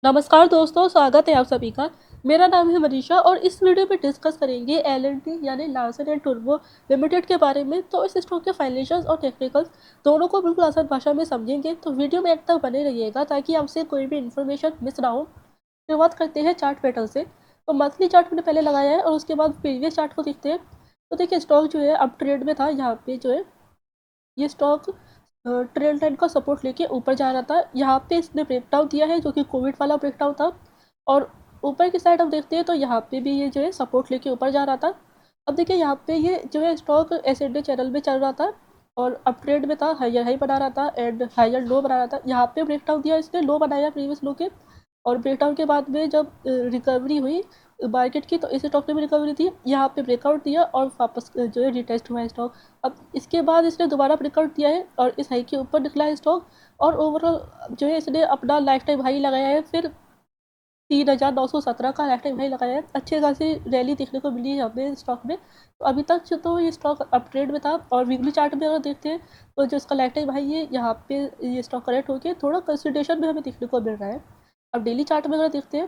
नमस्कार दोस्तों, स्वागत है आप सभी का। मेरा नाम है मनीषा और इस वीडियो में डिस्कस करेंगे एल&टी यानी लार्सन एंड टुर्बो लिमिटेड के बारे में। तो इस स्टॉक के फाइनेंशियल्स और टेक्निकल्स दोनों को बिल्कुल आसान भाषा में समझेंगे। तो वीडियो में अंत तक बने रहिएगा ताकि आपसे कोई भी इन्फॉर्मेशन मिस ना हो। शुरुआत करते हैं चार्ट पैटर्न से। तो मंथली चार्ट मैंने पहले लगाया है और उसके बाद प्रीवियस चार्ट को देखते हैं। तो देखिए, स्टॉक जो है अब ट्रेड में था। यहाँ पे जो है ये स्टॉक ट्रेल लाइन का सपोर्ट लेके ऊपर जा रहा था। यहाँ पे इसने ब्रेकडाउन दिया है जो कि कोविड वाला ब्रेकडाउन था। और ऊपर की साइड हम देखते हैं तो यहाँ पे भी ये जो है सपोर्ट लेके ऊपर जा रहा था। अब देखिए, यहाँ पे ये जो है स्टॉक एसएनडी चैनल में चल रहा था और अप ट्रेंड में था, हायर हाई बना रहा था एंड हायर लो बना रहा था। यहाँ पे ब्रेकडाउन दिया, इसने लो बनाया प्रीवियस लो के। और ब्रेकडाउन के बाद में जब रिकवरी हुई मार्केट की तो इस स्टॉक ने भी रिकवरी थी। यहाँ पे ब्रेकआउट दिया और वापस जो है रिटेस्ट हुआ है स्टॉक। अब इसके बाद इसने दोबारा ब्रेकआउट दिया है और इस हाई के ऊपर निकला है स्टॉक। और ओवरऑल जो है इसने अपना लाइफ टाइम हाई लगाया है। फिर 3,917 का लाइफ टाइम हाई लगाया है। अच्छी खासी रैली देखने को मिली है हमें स्टॉक में। तो अभी तक जो तो ये स्टॉक अप ट्रेंड में था। और वीकली चार्ट में अगर देखते हैं तो जो इसका लाइफ टाइम हाई है, यहाँ पे ये स्टॉक करेक्ट होकर थोड़ा कंसिडरेशन में हमें देखने को मिल रहा है। अब डेली चार्ट में अगर देखते हैं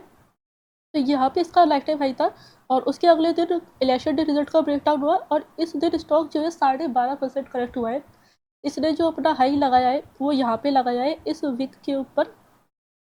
तो यहाँ पे इसका लाइफ टाइम हाई था। और उसके अगले दिन इलेक्शन डे रिजल्ट का ब्रेकडाउन हुआ और इस दिन स्टॉक जो है 12.5% करेक्ट हुआ है। इसने जो अपना हाई लगाया है वो यहाँ पे लगाया है इस वीक के ऊपर,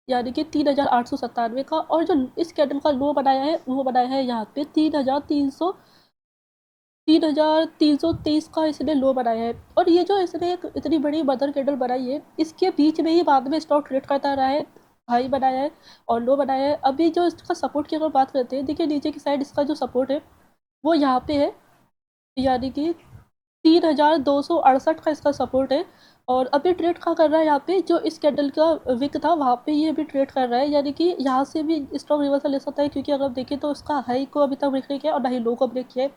यानी कि 3,897 का। और जो इस कैंडल का लो बनाया है वो बनाया है यहाँ पे 3,323 का इसने लो बनाया है। और ये जो इसने एक इतनी बड़ी मदर कैंडल बनाई है, इसके बीच में ही बाद में स्टॉक ट्रेड करता रहा है। हाई बनाया है और लो बनाया है। अभी जो इसका सपोर्ट की अगर बात करते हैं, देखिए नीचे की साइड इसका जो सपोर्ट है वो यहाँ पे है, यानी कि 3,268 का इसका सपोर्ट है। और अभी ट्रेड कहाँ कर रहा है, यहाँ पे जो इस कैंडल का विक था वहाँ पे ये भी ट्रेड कर रहा है। यानी कि यहाँ से भी स्टॉक रिवर्सल ले सकता है, क्योंकि अगर आप देखें तो उसका हाई को अभी तक ब्रेक नहीं किया और ना ही लो को ब्रेक किया है।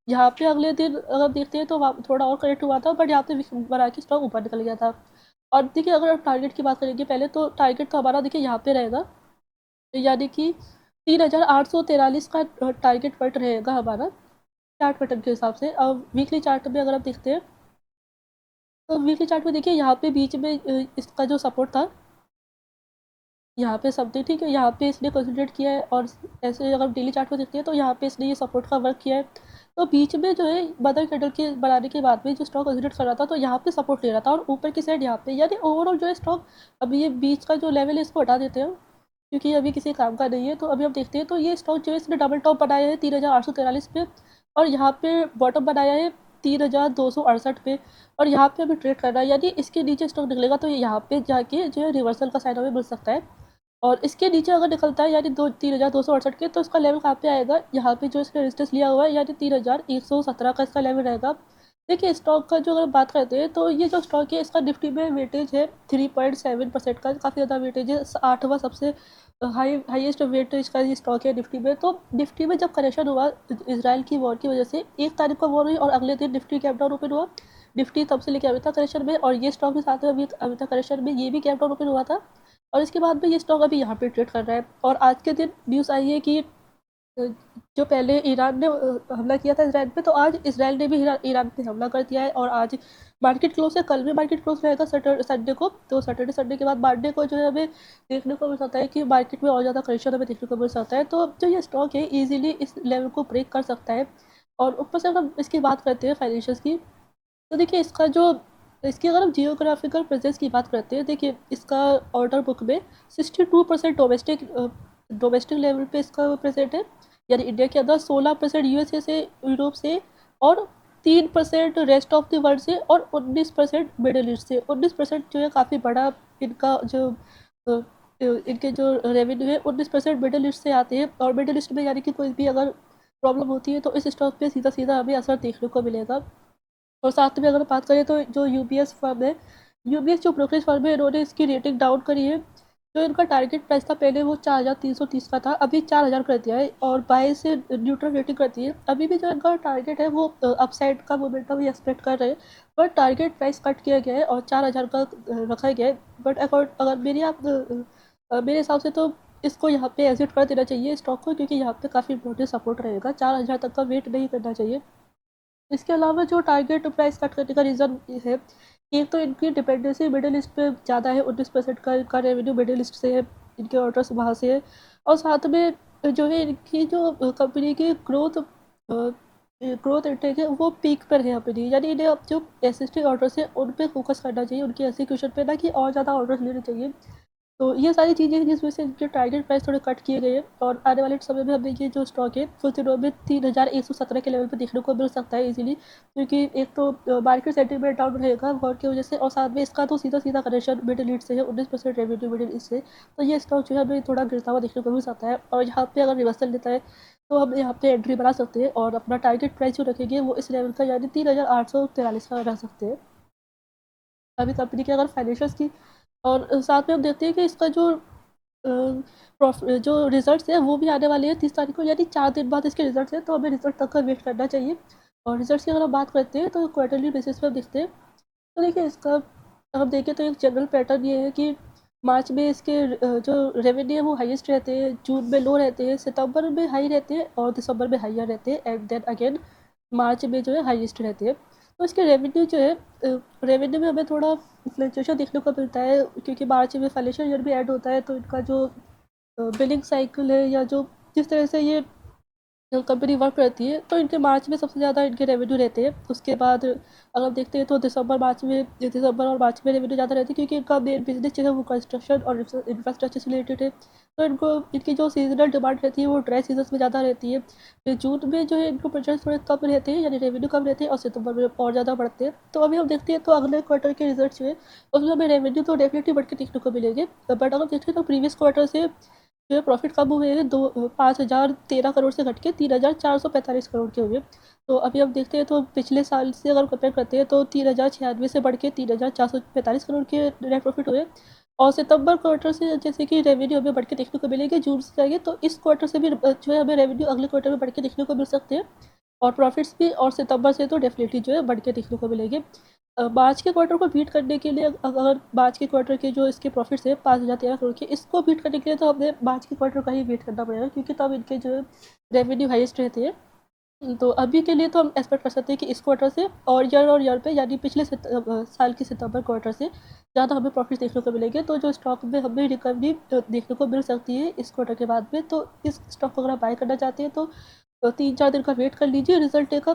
यहाँ पे अगले दिन अगर देखते हैं तो थोड़ा और करेक्ट हुआ था, बट यहाँ पे विक बना के स्टॉक ऊपर निकल गया था। और देखिए, अगर आप टारगेट की बात करेंगे पहले, तो टारगेट तो हमारा देखिए यहाँ पे रहेगा, यानी कि 3,843 का टारगेट पॉइंट रहेगा हमारा चार्ट पैटर्न के हिसाब से। अब वीकली चार्ट में अगर आप देखते हैं तो वीकली चार्ट में देखिए यहाँ पे बीच में इसका जो सपोर्ट था यहाँ पे समथिंग ठीक है, यहाँ पे इसने कंसंट्रेट किया है। और ऐसे अगर डेली चार्ट में देखते हैं तो यहाँ पे इसने ये सपोर्ट का वर्क किया है। तो बीच में जो है मदर कैंडल के बनाने के बाद में जो स्टॉक कंसंट्रेट कर रहा था तो यहाँ पे सपोर्ट ले रहा था और ऊपर की साइड यहाँ पे, यानी ओवरऑल जो है स्टॉक अभी ये बीच का जो लेवल है इसको हटा देते हैं क्योंकि अभी किसी काम का नहीं है। तो अभी हम देखते हैं तो ये स्टॉक जो है इसने डबल टॉप बनाया है 3,843 पे और यहाँ पे बॉटम बनाया है 3,268 पे। और यहाँ पे अभी ट्रेड कर रहा है, यानी इसके नीचे स्टॉक निकलेगा तो ये यहाँ पे जाके जो है रिवर्सल का साइन हमें मिल सकता है। और इसके नीचे अगर निकलता है यानी 3,268 के, तो इसका लेवल कहाँ पे आएगा, यहाँ पे जो इसने रेजिस्टेंस लिया हुआ है यानी 3,117 का इसका लेवल रहेगा। देखिए, स्टॉक का जो अगर बात करते हैं तो ये जो स्टॉक है इसका निफ्टी में वेटेज है 3.7% का, काफ़ी ज़्यादा वेटेज है। 8वां सबसे हाईएस्ट वेटेज का ये स्टॉक है निफ्टी में। तो निफ्टी में जब करेक्शन हुआ इसराइल की वॉर की वजह से, 1 तारीख को वॉर हुई और अगले दिन निफ्टी गैप डाउन ओपन हुआ। निफ्टी तब से लेकर अभी तक करेक्शन में, और ये स्टॉक भी साथ में अभी तक करेक्शन में, ये भी गैप डाउन ओपन हुआ था। और इसके बाद में ये स्टॉक अभी यहाँ पे ट्रेड कर रहा है। और आज के दिन न्यूज़ आई है कि जो पहले ईरान ने हमला किया था इसराइल पे, तो आज इसराइल ने भी ईरान पे हमला कर दिया है। और आज मार्केट क्लोज है, कल भी मार्केट क्लोज रहेगा संडे को। तो सैटरडे संडे के बाद मंडे को जो है हमें देखने को मिल सकता है कि मार्केट में और ज़्यादा करेक्शन हमें देखने को मिल सकता है। तो जो ये स्टॉक है ईजिली इस लेवल को ब्रेक कर सकता है। और ऊपर से अगर हम इसकी बात करते हैं फाइनेंशियल्स की, तो देखिए इसका जो इसकी अगर हम जियोग्राफिकल प्रेजेंस की बात करते हैं, देखिए इसका ऑर्डर बुक में 62% डोमेस्टिक लेवल पे इसका प्रेजेंट है, यानी इंडिया के अंदर 16% यूएसए से, यूरोप से, और 3% रेस्ट ऑफ द वर्ल्ड से, और 19% मिडिल ईस्ट से। 19% जो है काफ़ी बड़ा इनका जो इनके जो रेवेन्यू है 19% मिडिल ईस्ट से आते हैं। और मिडिल ईस्ट में यानी कि कोई भी अगर प्रॉब्लम होती है तो इस स्टॉक पे सीधा सीधा हमें असर देखने को मिलेगा। और साथ में अगर बात करें तो जो यूबीएस फर्म है, यूबीएस जो ब्रोकरेज फर्म है, इन्होंने इसकी रेटिंग डाउन करी है। जो इनका टारगेट प्राइस था पहले वो 4,330 का था, अभी 4,000 कर दिया है और बाय से न्यूट्रल रेटिंग करती है। अभी भी जो इनका टारगेट है वो अपसाइड का मोमेंटम ही एक्सपेक्ट कर रहे हैं, बट टारगेट प्राइस कट किया गया है और 4,000 का रखा गया है। बट अगर मेरे हिसाब से तो इसको यहाँ पे एग्जिट कर देना चाहिए स्टॉक को, क्योंकि यहाँ पे काफ़ी इंपॉर्टेंट सपोर्ट रहेगा। 4,000 तक का वेट नहीं करना चाहिए। इसके अलावा जो टारगेट प्राइस कट करने का रीज़न है, एक तो इनकी डिपेंडेंसी मिडिल ईस्ट पे ज़्यादा है, 19% का रेवेन्यू मिडिल ईस्ट से है। इनके ऑर्डर्स वहाँ से है। और साथ में जो है इनकी जो कंपनी की ग्रोथ इंटेक है वो पीक पर है अपनी, यानी इन्हें अब जो एसिस्टिंग ऑर्डर्स है उन पे फोकस करना चाहिए, उनके एग्जीक्यूशन पे, ना कि और ज़्यादा ऑर्डर्स लेने चाहिए। तो ये सारी चीज़ें हैं जिस वजह से इनके टारगेट प्राइस थोड़े कट किए गए हैं, और आने वाले समय में हमें ये जो स्टॉक है कुछ दिनों में 3117 के लेवल पे देखने को मिल सकता है इजीली, क्योंकि एक तो मार्केट सेंटीमेंट डाउन रहेगा वॉर की वजह से, और साथ में इसका तो सीधा सीधा कनेक्शन मिडिल ईस्ट से है, 19% रेवेन्यू मिडिल ईस्ट से। तो ये स्टॉक जो है हमें थोड़ा गिरता हुआ देखने को मिल सकता है, और यहाँ पे अगर रिवर्सल लेता है तो हम यहाँ पे एंट्री बना सकते हैं, और अपना टारगेट प्राइस जो रखेंगे वो इस लेवल का, यानी 3843 का रख सकते हैं। अभी कंपनी के अगर फाइनेंशियल्स की और साथ में हम देखते हैं कि इसका जो रिजल्ट्स है वो भी आने वाले हैं 30 तारीख को, यानी 4 दिन बाद इसके रिजल्ट्स हैं, तो हमें रिजल्ट तक का वेट करना चाहिए। और रिजल्ट्स की अगर हम बात करते हैं तो क्वार्टरली बेसिस पे हम देखते हैं, तो देखिए इसका हम देखें तो एक जनरल पैटर्न ये है कि मार्च में इसके जो रेवेन्यू है वो हाईएस्ट रहते हैं, जून में लो रहते हैं, सितंबर में हाई रहते हैं, और दिसंबर में हाइयर रहते हैं, एंड देन अगेन मार्च में जो है हाईएस्ट रहते हैं। तो इसके रेवेन्यू जो है, रेवेन्यू में हमें थोड़ा फ्लक्चुएशन देखने को मिलता है, क्योंकि मार्च में फाइनेंशियल ईयर भी ऐड होता है, तो इनका जो बिलिंग साइकिल है, या जो जिस तरह से ये कंपनी वर्क करती है, तो इनके मार्च में सबसे ज़्यादा इनके रेवेन्यू रहते हैं। उसके बाद अगर आप देखते हैं तो दिसंबर और मार्च में रेवेन्यू ज़्यादा रहती है, क्योंकि इनका मेन बिजनेस जो है वो कंस्ट्रक्शन और इंफ्रास्ट्रक्चर से रिलेटेड है। तो इनको इनकी जो सीजनल डिमांड रहती है वो ड्राई सीजन में ज़्यादा रहती है। फिर जून में जो है इनको प्रोजेक्ट थोड़े कम रहते हैं, यानी रेवेन्यू कम रहते हैं, और सितंबर में और ज़्यादा बढ़ते हैं। तो अभी हम देखते हैं तो अगले क्वार्टर के रिजल्ट जो है उसमें हमें रेवेन्यू तो डेफिनेटली बढ़ के देखने को मिलेंगे, बट अगर देखते हैं तो प्रीवियस क्वार्टर से जो है प्रॉफिट कम हुए हैं, 5,013 करोड़ से घट के 3,445 करोड़ के हुए। तो अभी हम देखते हैं तो पिछले साल से अगर कंपेयर करते हैं तो 3,096 से बढ़ के 3,445 करोड़ के नेट प्रॉफिट हुए। और सितंबर क्वार्टर से जैसे कि रेवेन्यू हमें बढ़ के देखने को मिलेंगे, जून से जाएंगे तो इस क्वार्टर से भी जो है हमें रेवेन्यू अगले क्वार्टर में बढ़ के देखने को मिल सकते हैं, और प्रॉफिट्स भी, और सितंबर से तो डेफिनेटली जो है बढ़ के देखने को मिलेंगे। मार्च के क्वार्टर को बीट करने के लिए, अगर मार्च के क्वार्टर के जो इसके प्रॉफिट्स है 5,013 करोड़ के, इसको बीट करने के लिए तो हमें मार्च के क्वार्टर का ही वेट करना पड़ेगा, क्योंकि तब इनके जो रेवेन्यू हाईएस्ट रहते हैं। तो अभी के लिए तो हम एक्सपेक्ट कर सकते हैं कि इस क्वार्टर से और ईयर पे, यानी पिछले साल के सितंबर क्वार्टर से ज़्यादा हमें प्रॉफिट देखने को मिलेंगे, तो जो स्टॉक में हमें रिकवरी देखने को मिल सकती है इस क्वार्टर के बाद में। तो इस स्टॉक को अगर आप बाय करना चाहते हैं तो 3-4 दिन का वेट कर लीजिए रिजल्ट का,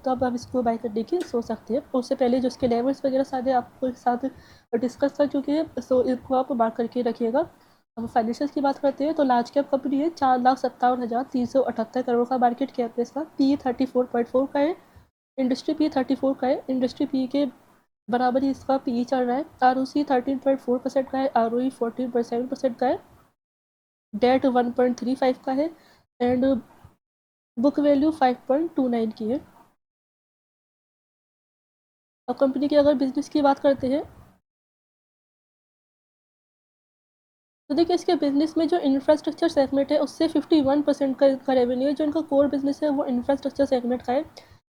तब आप इसको बाय करने की सोच सकते हैं। उससे पहले जो इसके लेवल्स वगैरह सारे आपको साथ डिस्कस कर चुके हैं, सो इनको आप मार्क करके रखिएगा। अब फाइनेंशियल की बात करते हैं तो लार्ज कैप कंपनी है, 4,57,378 करोड़ का मार्केट कैप है इसका, पी 34.4 का है, इंडस्ट्री पी 34 का है, इंडस्ट्री पी के बराबर ही इसका पी चल रहा है, आर ओ सी 13.4% का है, आर ओ ई 14.7% का है, डेट 1.35 का है, एंड बुक वैल्यू 5.29 की है। और कंपनी के अगर बिजनेस की बात करते हैं तो देखिए इसके बिजनेस में जो इंफ्रास्ट्रक्चर सेगमेंट है उससे 51% का रेवेन्यू है। जो इनका कोर बिजनेस है वो इंफ्रास्ट्रक्चर सेगमेंट का है,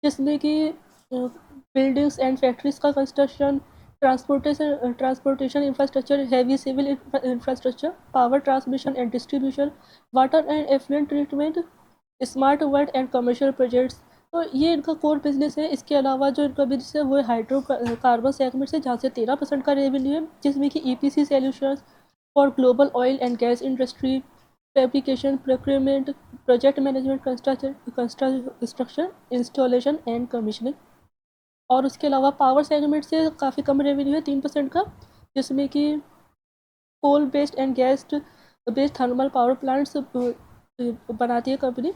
जिसमें कि बिल्डिंग्स एंड फैक्ट्रीज का construction, transportation infrastructure, heavy civil infrastructure, power transmission and distribution, water and effluent treatment, smart world and commercial projects. तो ये इनका कोर बिजनेस है। इसके अलावा जो इनका बिजनेस है वो हाइड्रो कार्बन सेगमेंट से, जहाँ से 13% का रेवेन्यू है, जिसमें कि EPC solutions for global oil and gas industry, fabrication, procurement, project management, construction, installation and commissioning. और उसके अलावा पावर सेगमेंट से काफ़ी कम रेवेन्यू है, 3% का, जिसमें कि coal based and gas based thermal power plants बनाती है कंपनी।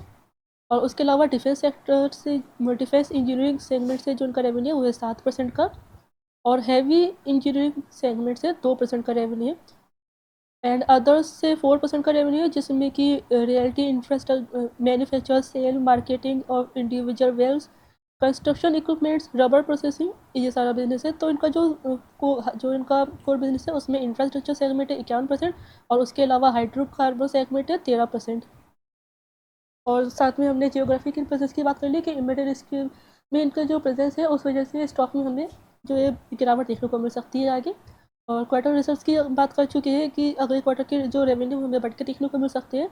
और उसके अलावा डिफेंस सेक्टर से, डिफेंस इंजीनियरिंग सेगमेंट से जो उनका रेवेन्यू है वो है 7% का, और हैवी इंजीनियरिंग सेगमेंट से 2% का रेवेन्यू है, एंड अदर्स से 4% का रेवेन्यू है, जिसमें कि realty, infrastructure, manufacture, sale, marketing और individual wells, construction equipments, rubber processing, ये सारा बिजनेस है। तो इनका जो इनका कोर बिजनेस है उसमें इंफ्रास्ट्रक्चर सेगमेंट है 51%, और उसके अलावा हाइड्रोकार्बन सेगमेंट है 13%। और साथ में हमने जियोग्राफिकल प्रेजेंस की बात कर ली कि मिडिल ईस्ट में इनका जो प्रेजेंस है उस वजह से स्टॉक में हमें जो है गिरावट देखने को मिल सकती है आगे। और क्वार्टर रिजल्ट्स की बात कर चुके हैं कि अगले क्वार्टर के जो रेवेन्यू हमें बढ़ के देखने को मिल सकते हैं।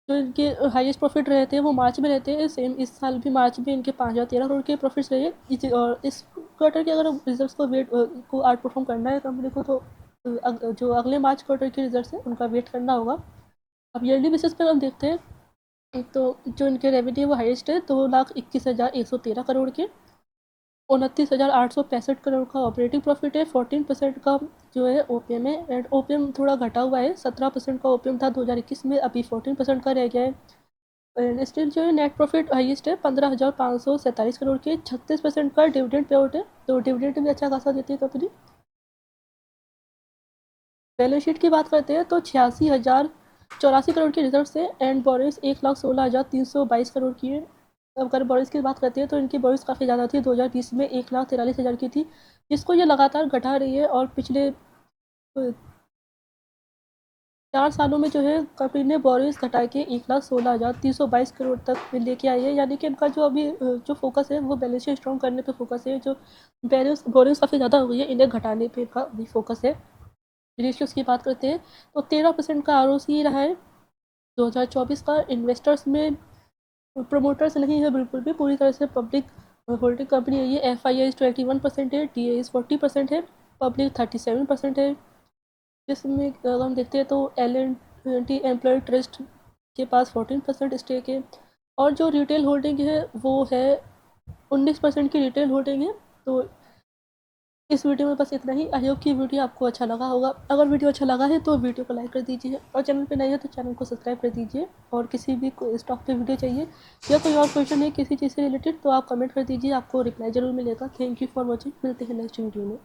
जो इनके हाईएस्ट प्रॉफिट रहते हैं वो मार्च में रहते हैं, सेम इस साल भी मार्च में इनके 5,013 करोड़ के प्रॉफिट्स रहे। और इस क्वार्टर के अगर रिजल्ट्स को आउट परफॉर्म करना है कंपनी को, तो जो अगले मार्च क्वार्टर के रिजल्ट है उनका वेट करना होगा। अब ईयरली बेसिस पर हम देखते हैं तो जो इनके रेवेन्यू वो हाईएस्ट है 2,21,113 करोड़ के, 29,865 करोड़ का ऑपरेटिंग प्रॉफिट है, 14% का जो है ओपीएम है, एंड ओपीएम थोड़ा घटा हुआ है, 17% का ओपीएम था 2021 में, अभी 14% का रह गया है। एंड स्टिल जो है नेट प्रॉफिट हाईएस्ट है 15,547 करोड़ के, 36% का डिविडेंड पे आउट है, तो डिविडेंड भी अच्छा खासा देती है कंपनी। बैलेंस शीट की बात करते हैं तो 86,084 करोड़ की रिजर्व है, एंड बोरिंग्स 1,16,322 करोड़ की है। अगर बोरिंग्स की बात करते हैं तो इनकी बोरिंग्स काफ़ी ज़्यादा थी, 2020 में 1,43,000 की थी, जिसको ये लगातार घटा रही है, और पिछले 4 सालों में जो है कंपनी ने बोरिंग्स घटा के 1,16,322 करोड़ तक लेके आई है, यानी कि इनका जो अभी जो फोकस है वो बैलेंस शीट स्ट्रॉन्ग करने पे फोकस है। जो बोरिंग्स काफ़ी ज़्यादा हो गई है, इन्हें घटाने पे इनका भी फोकस है। रेशियोज़ की बात करते हैं तो 13% का आरओसी रहा है 2024 का। इन्वेस्टर्स में प्रमोटर्स नहीं है बिल्कुल भी, पूरी तरह से पब्लिक होल्डिंग कंपनी है ये। FII 21% है, DA 40% है, पब्लिक 37% है। जिसमें अगर हम देखते हैं तो L&T एम्प्लॉय ट्रस्ट के पास 14% स्टेक है, और जो रिटेल होल्डिंग है वो है 19% की रिटेल होल्डिंग है। तो इस वीडियो में बस इतना ही। आई होप कि वीडियो आपको अच्छा लगा होगा। अगर वीडियो अच्छा लगा है तो वीडियो को लाइक कर दीजिए, और चैनल पे नए हैं तो चैनल को सब्सक्राइब कर दीजिए। और किसी भी स्टॉक पे वीडियो चाहिए या कोई और क्वेश्चन है किसी चीज़ से रिलेटेड तो आप कमेंट कर दीजिए, आपको रिप्लाई ज़रूर मिलेगा। थैंक यू फॉर वॉचिंग, मिलते हैं नेक्स्ट वीडियो में।